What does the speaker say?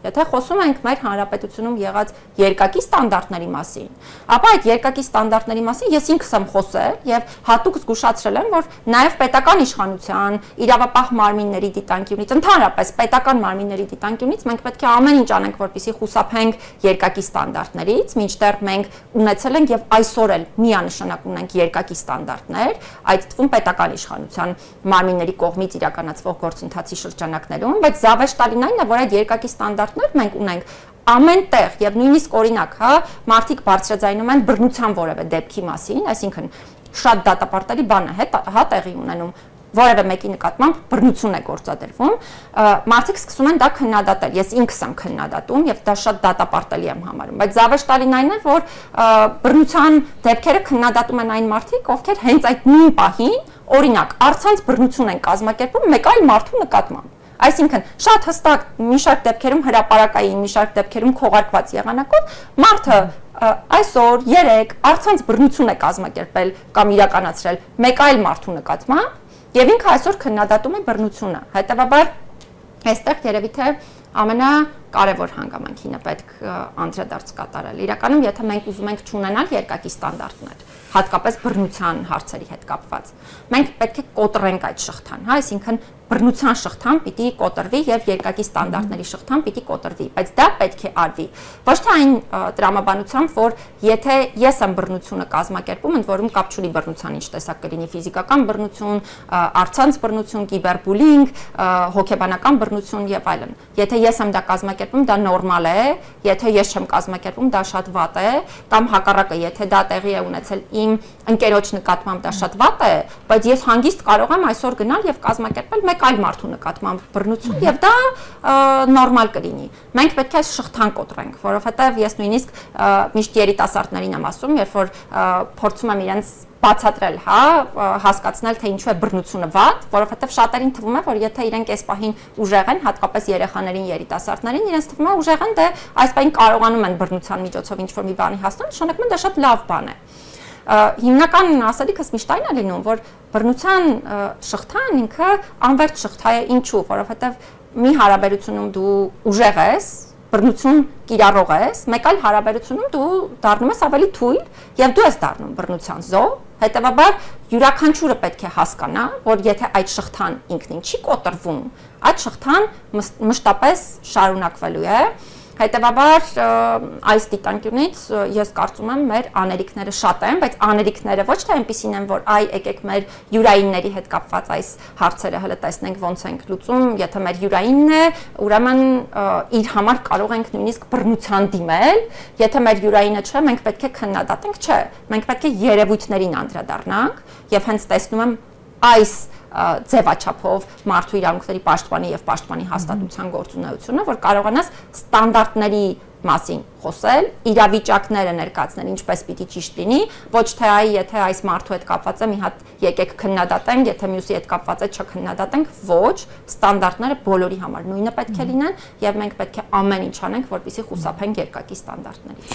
Եթե խոսում ենք մեր հանրապետությունում եղած երկակի ստանդարտների մասին, ապա այդ երկակի ստանդարտների մասին ես ինքս եմ խոսել եւ հատուկ զգուշացրել եմ, որ նաեւ պետական իշխանության, իրավապահ մարմինների դիտանկյունից, ընդհանրապես պետական մարմինների դիտանկյունից մենք պետք է ամեն ինչ անենք, որպեսզի խուսափենք երկակի ստանդարտներից, մինչդեռ մենք ունեցել ենք եւ այսօր էլ միանշանակ ունենք երկակի ստանդարտներ, այդ թվում պետական իշխանության մարմինների կողմից իրականացվող գործընթացի շրջանակներում, բայց զավեշտալին այն է, որ այդ երկակի ստանդարտներ մենք ունենք ամեն տեղ եւ նույնիսկ օրինակ, հա, մարդիկ բարձրաձայնում են բռնության որևէ դեպքի մասին, այսինքն շատ դատապարտելի բան է, հա, տեղի ունենում որևէ մեկի նկատմամբ բռնություն է գործադրվում, մարդիկ սկսում են դա քննադատել, ես ինքս եմ քննադատում եւ դա շատ դատապարտելի եմ համարում, բայց զավեշտալին այն է, որ բռնության դեպքերը քննադատում են այն մարդիկ, ովքեր հենց այդ նույն պահին, օրինակ, առցանց բռնություն են կազմակերպում մեկ այլ մարդու նկատմամբ։ Այսինքն շատ հստակ մի շարք դեպքերում հրապարակային, մի շարք դեպքերում քողարկված եղանակով մարդը այսօր, երեք առցանց բռնություն է կազմակերպել կամ իրականացրել մեկ այլ մարդու նկատմամբ եւ ինքը այսօր քննադատում է բռնությունը։ Հետեւաբար այստեղ երևի թե ամենակարևոր հանգամանքին է պետք անդրադարձ կատարել։ Իրականում, եթե մենք ուզում ենք չունենալ երկակի ստանդարտներ, հատկապես բռնության հարցերի հետ կապված, մենք պետք է կոտրենք այդ շղթան, հա, այսինքն բռնության շղթան պիտի կոտրվի եւ երկակի ստանդարտների շղթան պիտի կոտրվի, բայց դա պետք է արվի։ Ոչ թե այն տրամաբանությամբ, որ եթե ես եմ բռնությունը կազմակերպում, ընդ որում կապ չունի բռնության ինչ տեսակ կլինի ֆիզիկական բռնություն, առցանց բռնություն, կիբերբուլինգ, հոգեբանական բռնություն եւ այլն։ Եթե ես եմ դա կազմակերպում, դա նորմալ է, եթե ես չեմ կազմակերպում, դա շատ վատ է, կամ հակառակը, եթե դա տեղի է ունեցել իմ ընկերոջ նկատմամբ, դա շատ վատ է, բայց ես հանգիստ կարող եմ այսօր գնալ եւ կազմակերպել մեկ այլ մարդու նկատմամբ բռնություն եւ դա նորմալ կլինի։ Մենք պետք է շղթան կոտրենք, որովհետեւ ես նույնիսկ միշտ երիտասարդներին եմ ասում, երբ որ փորձում եմ իրենց բացատրել, հա, հասկացնել թե ինչու է բռնությունը վատ, որովհետեւ շատերին թվում է, որ եթե իրենք այս պահին ուժեղ են, հատկապես երեխաներին, երիտասարդներին, իրենց թվում է ուժեղ են, դե այս պահին կարողանում են բռնության միջոցով ինչ-որ մի բանի հասնել, նշանակում է դա շատ լավ բան է։ Հիմնական ասելիքս միշտ այն է լինում, որ բռնության շղթան ինքը անվերջ շղթա է, ինչու, որովհետև մի հարաբերությունում դու ուժեղ ես, բռնություն կիրառող ես, մեկ այլ հարաբերությունում դու դառնում ես ավելի թույլ եւ դու ես դառնում բռնության զոհ, հետեւաբար յուրաքանչյուրը պետք է հասկանա, որ եթե այդ շղթան ինքնին չի կոտրվում, այդ շղթան մշտապես շարունակվելու է։ Հետևաբար այս դիտանկյունից ես կարծում եմ մեր աներիքները շատ են, բայց աներիքները ոչ թե այնպիսին են, որ այ եկեք մեր յուրայինների հետ կապված այս հարցերը հələ տեսնենք ոնց ենք լուծում, եթե մեր յուրայինն է, ուրեմն իր համար կարող ենք նույնիսկ բռնության դիմել, եթե մեր յուրայինը չէ, մենք պետք է քննադատենք, չէ, մենք պետք է երևույթներին անդրադառնանք եւ հենց տեսնում եմ այս ձևաչափով մարդու իրավունքների պաշտպանի եւ պաշտպանի հաստատության գործունեությունը, որ կարողանաս ստանդարտների մասին խոսել, իրավիճակները ներկայացնել, ինչպես պիտի ճիշտ լինի, ոչ թե այ եթե այս մարդու հետ կապված է մի հատ եկեք քննադատենք, եթե մյուսի հետ կապված է չքննադատենք, ոչ, ստանդարտները բոլորի համար նույնը պետք է լինեն եւ մենք պետք է ամեն ինչ անենք, որպեսզի խուսափենք երկակի ստանդարտներից։